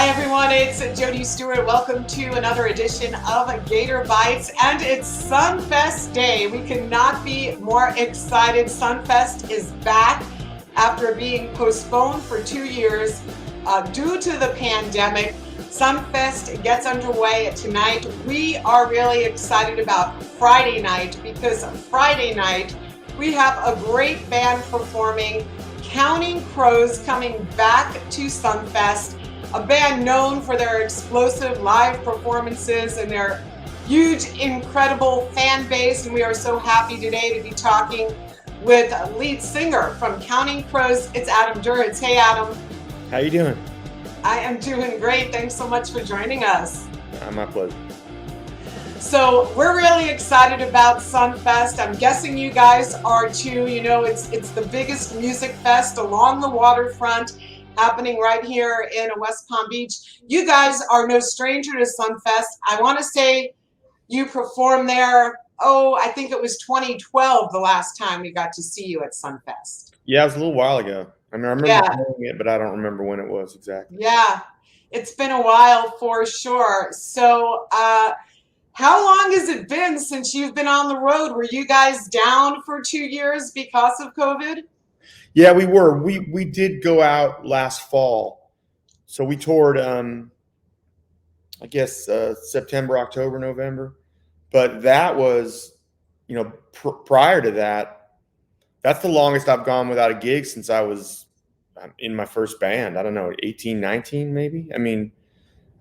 Hi everyone, it's Jodi Stewart. Welcome to another edition of Gator Bites, and it's SunFest Day. We could not be more excited. SunFest is back after being postponed for 2 years due to the pandemic. SunFest gets underway tonight. We are really excited about Friday night because Friday night we have a great band performing. Counting Crows coming back to SunFest. A band known for their explosive live performances and their huge, incredible fan base. And we are so happy today to be talking with lead singer from Counting Crows. It's Adam Duritz. Hey, Adam. How you doing? I am doing great. Thanks so much for joining us. My pleasure. So we're really excited about SunFest. I'm guessing you guys are too. You know, it's the biggest music fest along the waterfront, happening right here in West Palm Beach. You guys are no stranger to SunFest. I want to say you performed there, I think it was 2012 the last time we got to see you at SunFest. Yeah, it was a little while ago. I mean, I remember playing it, but I don't remember when it was exactly. Yeah, it's been a while for sure. So how long has it been since you've been on the road? Were you guys down for 2 years because of COVID? Yeah, we were. We did go out last fall. So we toured, I guess, September, October, November. But that was, prior to that, that's the longest I've gone without a gig since I was in my first band. I don't know, 18, 19 maybe. I mean,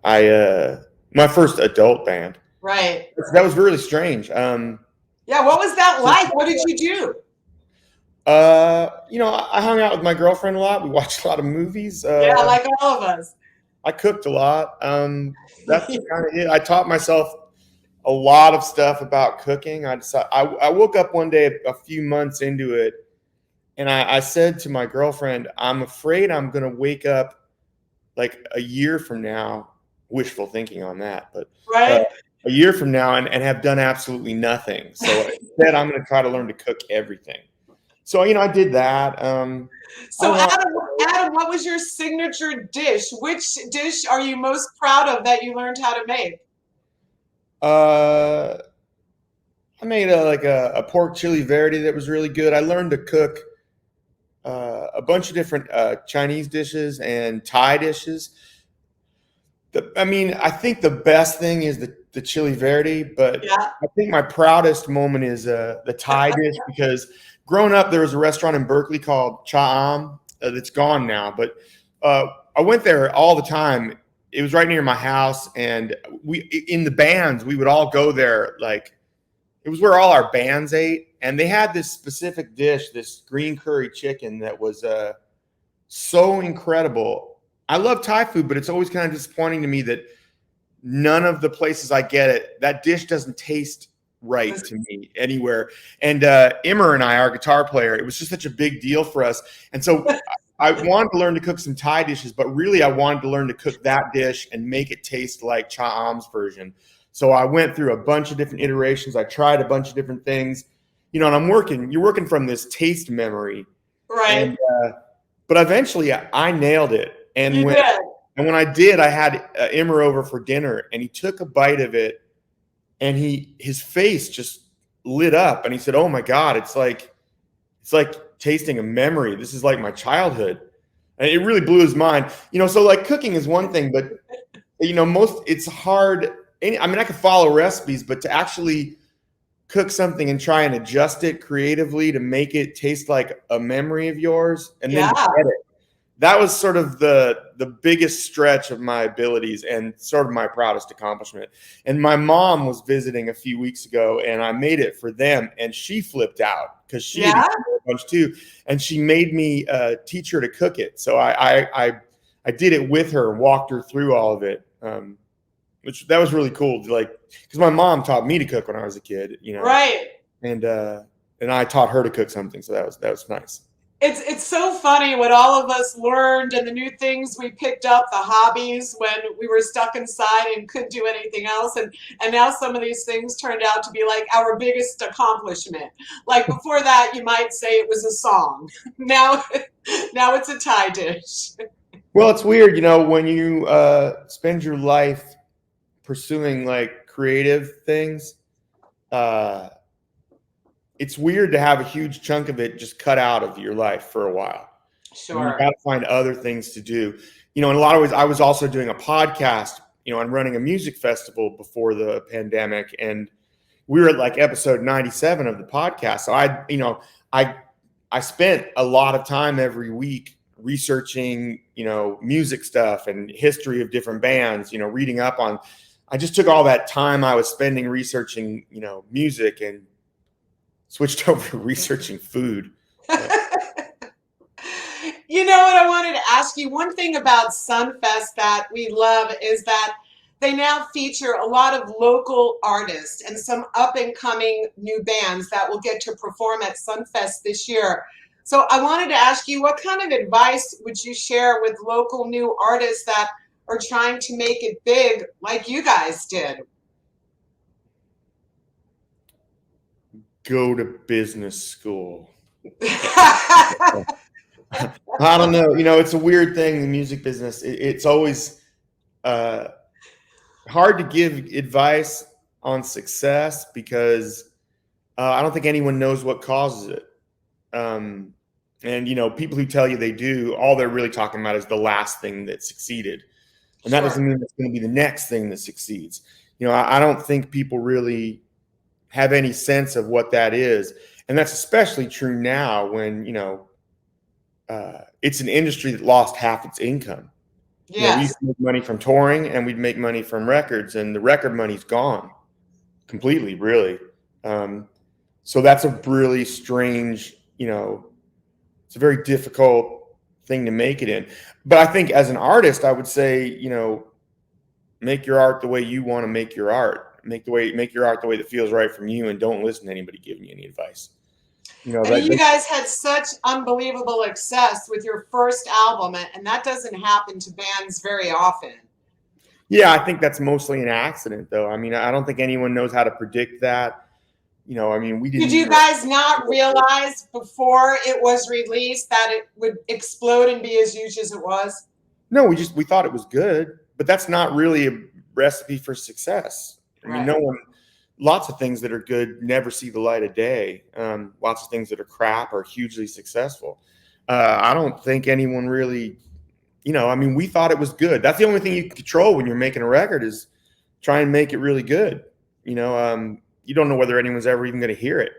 my first adult band. Right. That was really strange. Yeah, what was that like? What did you do? I hung out with my girlfriend a lot. We watched a lot of movies. Yeah, like all of us. I cooked a lot. That's kind of it. I taught myself a lot of stuff about cooking. I woke up one day a few months into it, and I said to my girlfriend, I'm afraid I'm going to wake up like a year from now, wishful thinking on that, but a year from now and have done absolutely nothing. So instead, I'm going to try to learn to cook everything. So, I did that. So, Adam, what was your signature dish? Which dish are you most proud of that you learned how to make? I made a pork chili verde that was really good. I learned to cook a bunch of different Chinese dishes and Thai dishes. I think the best thing is the chili verde, but yeah. I think my proudest moment is the Thai dish because growing up, there was a restaurant in Berkeley called Cha Am that's gone now, but I went there all the time. It was right near my house, and in the bands, we would all go there. Like, it was where all our bands ate, and they had this specific dish, this green curry chicken that was so incredible. I love Thai food, but it's always kind of disappointing to me that none of the places I get it, that dish doesn't taste right to me anywhere. And Immer and I, our guitar player, it was just such a big deal for us. And so I wanted to learn to cook some Thai dishes, but really I wanted to learn to cook that dish and make it taste like Cha Am's version. So I went through a bunch of different iterations. I tried a bunch of different things, and you're working from this taste memory. Right. And, but eventually I nailed it. And when I did, I had Immer over for dinner, and he took a bite of it, and his face just lit up, and he said, "Oh my God, it's like tasting a memory. This is like my childhood." And it really blew his mind. So like cooking is one thing, but it's hard. I could follow recipes, but to actually cook something and try and adjust it creatively to make it taste like a memory of yours, and then get it. That was sort of the biggest stretch of my abilities and sort of my proudest accomplishment. And my mom was visiting a few weeks ago, and I made it for them, and she flipped out because she had eaten a bunch too, and she made me teach her to cook it. So I did it with her and walked her through all of it, which that was really cool. Because my mom taught me to cook when I was a kid, Right. And I taught her to cook something, so that was nice. It's so funny what all of us learned and the new things we picked up, the hobbies when we were stuck inside and couldn't do anything else. And now some of these things turned out to be like our biggest accomplishment. Like before that, you might say it was a song. Now it's a Thai dish. Well, it's weird, when you spend your life pursuing like creative things, it's weird to have a huge chunk of it just cut out of your life for a while. I mean, you Sure. got to find other things to do. In a lot of ways, I was also doing a podcast, and running a music festival before the pandemic, and we were at like episode 97 of the podcast. So I spent a lot of time every week researching, music stuff and history of different bands, reading up on. I just took all that time I was spending researching, music, and switched over to researching food. You know what I wanted to ask you? One thing about SunFest that we love is that they now feature a lot of local artists and some up and coming new bands that will get to perform at SunFest this year. So I wanted to ask you, what kind of advice would you share with local new artists that are trying to make it big like you guys did? Go to business school. I don't know. It's a weird thing, the music business. It's always hard to give advice on success because I don't think anyone knows what causes it. And, people who tell you they do, all they're really talking about is the last thing that succeeded. And that doesn't mean it's going to be the next thing that succeeds. I don't think people really have any sense of what that is. And that's especially true now when, it's an industry that lost half its income. Yes. We used to make money from touring, and we'd make money from records, and the record money's gone completely, really. So that's a really strange, it's a very difficult thing to make it in. But I think as an artist, I would say, make your art the way you want to make your art. Make your art the way that feels right from you, and don't listen to anybody giving you any advice. You guys had such unbelievable success with your first album, and that doesn't happen to bands very often. Yeah, I think that's mostly an accident, though. I mean, I don't think anyone knows how to predict that. We didn't. Did you guys not realize before it was released that it would explode and be as huge as it was? No, we thought it was good, but that's not really a recipe for success. I mean, lots of things that are good never see the light of day. Lots of things that are crap are hugely successful. I don't think anyone really, we thought it was good. That's the only thing you control when you're making a record is try and make it really good. You don't know whether anyone's ever even going to hear it.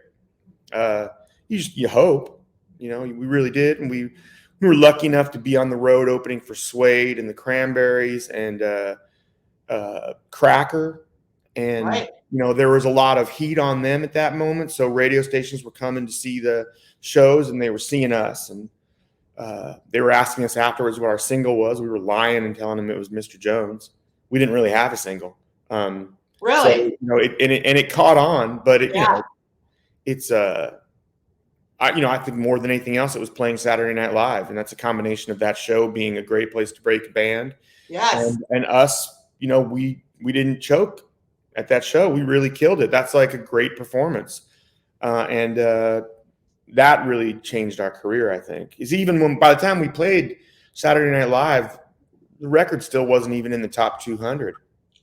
You hope, we really did. And we were lucky enough to be on the road opening for Suede and the Cranberries and Cracker. And, there was a lot of heat on them at that moment. So radio stations were coming to see the shows, and they were seeing us. And they were asking us afterwards what our single was. We were lying and telling them it was Mr. Jones. We didn't really have a single. Really? So, it caught on, but it's I think more than anything else, it was playing Saturday Night Live, and that's a combination of that show being a great place to break a band. Yes. And us, we didn't choke at that show. We really killed it. That's like a great performance. And that really changed our career, I think. Is even by the time we played Saturday Night Live, the record still wasn't even in the top 200.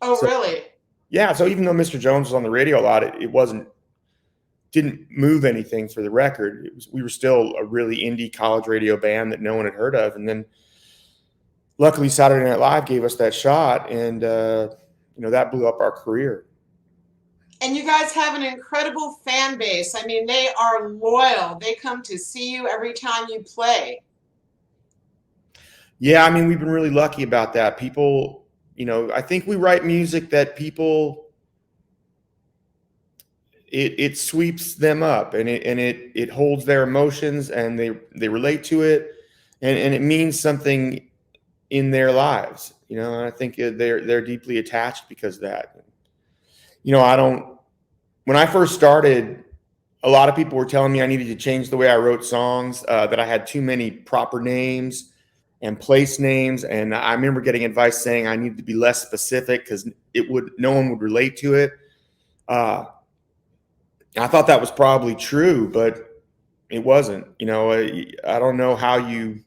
Oh, really? Yeah. So even though Mr. Jones was on the radio a lot, it didn't move anything for the record. We were still a really indie college radio band that no one had heard of. And then luckily Saturday Night Live gave us that shot, and that blew up our career. And you guys have an incredible fan base. I mean, they are loyal. They come to see you every time you play. Yeah, I mean, we've been really lucky about that. People, I think we write music that people, it sweeps them up, and it holds their emotions, and they relate to it, and it means something in their lives. And I think they're deeply attached because of that. When I first started, a lot of people were telling me I needed to change the way I wrote songs, that I had too many proper names and place names. And I remember getting advice saying I needed to be less specific because no one would relate to it. I thought that was probably true, but it wasn't. I don't know how you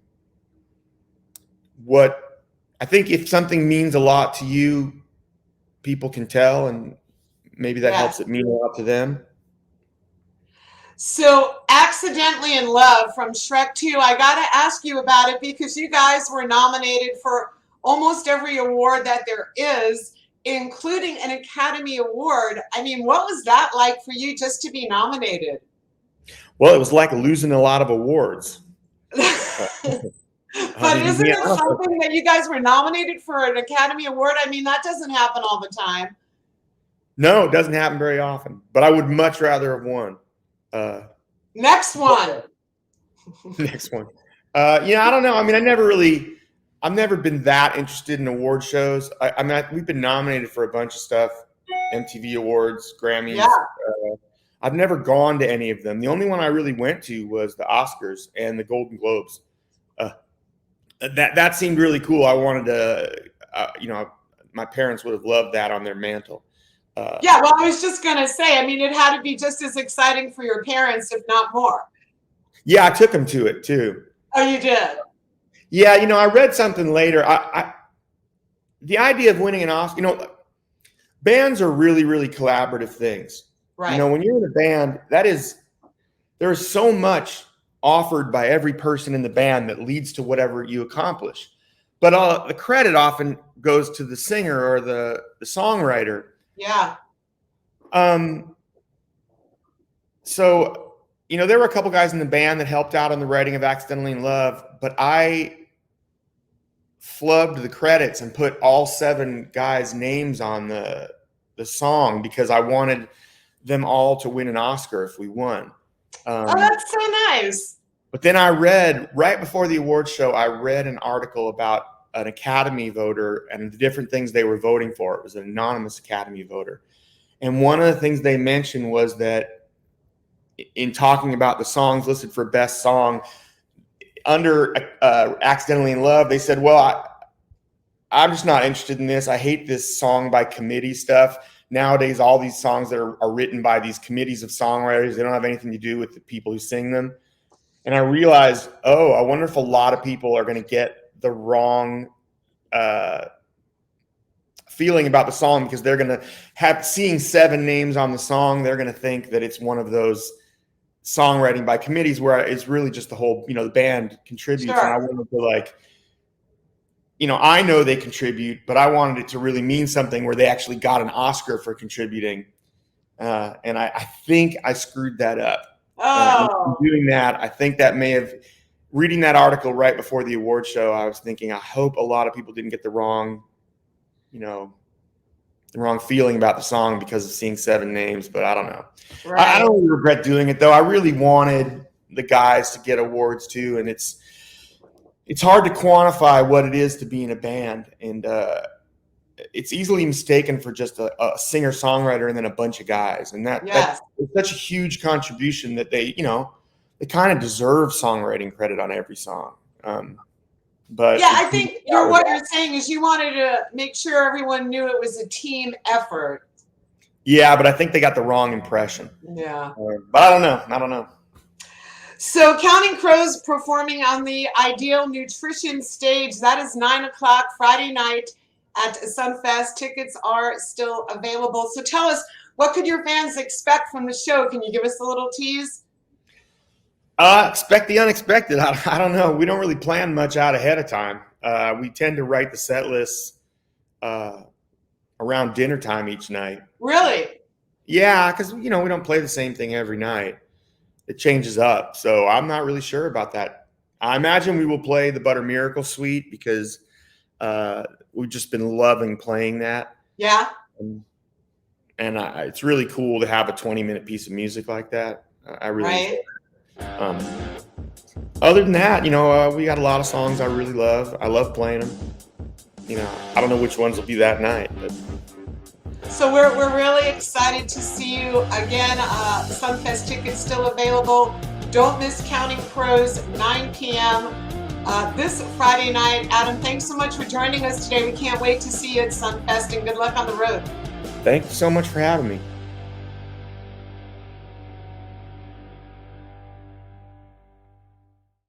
what I think if something means a lot to you, people can tell, and maybe that helps it mean a lot to them. So, Accidentally in Love from Shrek 2, I got to ask you about it because you guys were nominated for almost every award that there is, including an Academy Award. I mean, what was that like for you just to be nominated? Well, it was like losing a lot of awards. But isn't it something that you guys were nominated for an Academy Award? I mean, that doesn't happen all the time. No, it doesn't happen very often, but I would much rather have won. Next one. Next one. I don't know. I mean, I've never been that interested in award shows. I mean, we've been nominated for a bunch of stuff, MTV Awards, Grammys. Yeah. I've never gone to any of them. The only one I really went to was the Oscars and the Golden Globes. That seemed really cool. I wanted to, my parents would have loved that on their mantle. Yeah, well, I was just going to say, I mean, it had to be just as exciting for your parents, if not more. Yeah, I took them to it too. Oh, you did? Yeah, I read something later. The idea of winning an Oscar, bands are really, really collaborative things. Right. When you're in a band, there's so much offered by every person in the band that leads to whatever you accomplish. But the credit often goes to the singer or the songwriter. Yeah. So, there were a couple guys in the band that helped out on the writing of Accidentally in Love, but I flubbed the credits and put all 7 guys' names on the song because I wanted them all to win an Oscar if we won. Oh, that's so nice. But then I read, right before the award show, I read an article about an Academy voter and the different things they were voting for. It was an anonymous Academy voter. And one of the things they mentioned was that in talking about the songs listed for best song, under Accidentally in Love, they said, well, I'm just not interested in this. I hate this song by committee stuff. Nowadays, all these songs that are written by these committees of songwriters, they don't have anything to do with the people who sing them. And I realized, I wonder if a lot of people are going to get the wrong feeling about the song because they're going to seeing 7 names on the song. They're going to think that it's one of those songwriting by committees where it's really just the whole, the band contributes. Sure. And I wanted to I know they contribute, but I wanted it to really mean something where they actually got an Oscar for contributing. And I think I screwed that up. Oh. Doing that, I think that may have, reading that article right before the award show, I was thinking, I hope a lot of people didn't get the wrong feeling about the song because of seeing 7 names, but I don't know. Right. I don't really regret doing it though. I really wanted the guys to get awards too. And it's hard to quantify what it is to be in a band. And it's easily mistaken for just a singer-songwriter and then a bunch of guys. And that's such a huge contribution that they kind of deserve songwriting credit on every song. But yeah, I think what you're saying is you wanted to make sure everyone knew it was a team effort. Yeah, but I think they got the wrong impression. Yeah. But I don't know. So Counting Crows performing on the Ideal Nutrition stage. That is 9:00 Friday night at SunFest. Tickets are still available. So tell us, what could your fans expect from the show? Can you give us a little tease? Expect the unexpected. I don't know. We don't really plan much out ahead of time. We tend to write the set lists around dinner time each night. Really? Yeah, because we don't play the same thing every night. It changes up. So I'm not really sure about that. I imagine we will play the Butter Miracle Suite because we've just been loving playing that. Yeah. And it's really cool to have a 20-minute piece of music like that. I really enjoy it. Other than that, we got a lot of songs I really love. I love playing them. I don't know which ones will be that night, but. So we're really excited to see you again. SunFest tickets still available. Don't miss Counting Crows, 9 p.m. This Friday night. Adam, thanks so much for joining us today. We can't wait to see you at SunFest, and good luck on the road. Thank you so much for having me.